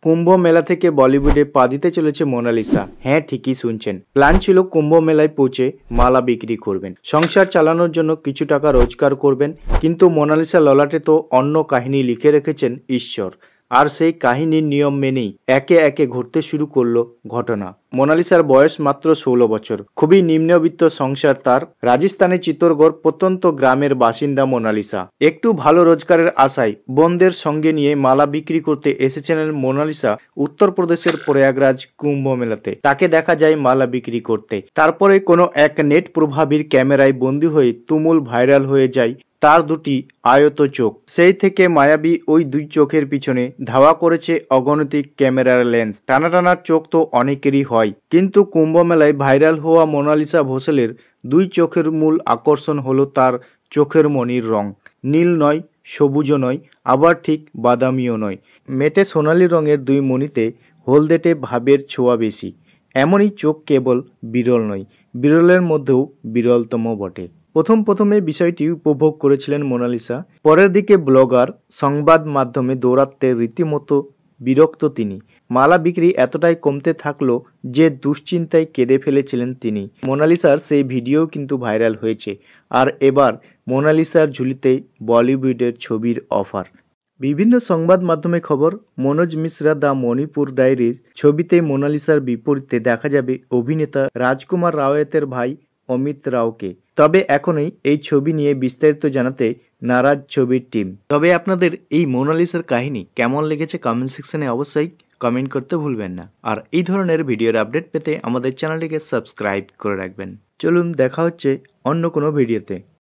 কুম্ভ মেলা থেকে বলিউডে পা দিতে চলেছে মোনালিসা। হ্যাঁ, ঠিকই শুনছেন। প্ল্যান ছিল কুম্ভ মেলায় পৌঁছে মালা বিক্রি করবেন, সংসার চালানোর জন্য কিছু টাকা রোজগার করবেন। কিন্তু মোনালিসা ললাটে তো অন্য কাহিনী লিখে রেখেছেন ঈশ্বর, আর সেই কাহিনীর নিয়ম মেনেই একে একে ঘটতে শুরু করলো ঘটনা। মোনালিসার বয়স মাত্র 16 বছর। খুবই নিম্নবিত্ত সংসার তার। রাজস্থানের চিত্তরগড় প্রত্যন্ত গ্রামের বাসিন্দা মোনালিসা একটু ভালো রোজগারের আশায় বোনদের সঙ্গে নিয়ে মালা বিক্রি করতে এসেছিলেন মোনালিসা উত্তরপ্রদেশের প্রয়াগরাজ কুম্ভ মেলাতে। তাকে দেখা যায় মালা বিক্রি করতে। তারপরে কোনো এক নেট প্রভাবীর ক্যামেরায় বন্দী হয়ে তুমুল ভাইরাল হয়ে যায় তার দুটি আয়ত চোখ। সেই থেকে মায়াবী ওই দুই চোখের পিছনে ধাওয়া করেছে অগণিত ক্যামেরার লেন্স। টানা টানা চোখ তো অনেকেরই হয়, কিন্তু কুম্ভ মেলায় ভাইরাল হওয়া মোনালিসা ভোসলের দুই চোখের মূল আকর্ষণ হলো তার চোখের মণির রং। নীল নয়, সবুজও নয়, আবার ঠিক বাদামিও নয়। মেটে সোনালি রঙের দুই মণিতে হলদেটে ভাবের ছোঁয়া বেশি। এমনই চোখ কেবল বিরল নয়, বিরলের মধ্যেও বিরলতম বটে। প্রথমে বিষয়টি উপভোগ করেছিলেন মোনালিসা। পরের দিকে ব্লগার, সংবাদ মাধ্যমে দৌরাত্ম্যে রীতিমতো বিরক্ত তিনি। মালা বিক্রি এতটাই কমতে থাকলো যে দুশ্চিন্তায় কেঁদে ফেলেছিলেন তিনি। মোনালিসার সেই ভিডিও কিন্তু ভাইরাল হয়েছে। আর এবার মোনালিসার ঝুলিতেই বলিউডের ছবির অফার। বিভিন্ন সংবাদ মাধ্যমে খবর, মনোজ মিশ্রা দ্য মণিপুর ডায়েরির ছবিতে মোনালিসার বিপরীতে দেখা যাবে অভিনেতা রাজকুমার রাওয়াতের ভাই অমিত রাওকে। তবে এখনই এই ছবি নিয়ে বিস্তারিত জানাতে নারাজ ছবির টিম। তবে আপনাদের এই মোনালিসার কাহিনী কেমন লেগেছে কমেন্ট সেকশনে অবশ্যই কমেন্ট করতে ভুলবেন না। আর এই ধরনের ভিডিওর আপডেট পেতে আমাদের চ্যানেলটিকে সাবস্ক্রাইব করে রাখবেন। চলুন, দেখা হচ্ছে অন্য কোনো ভিডিওতে।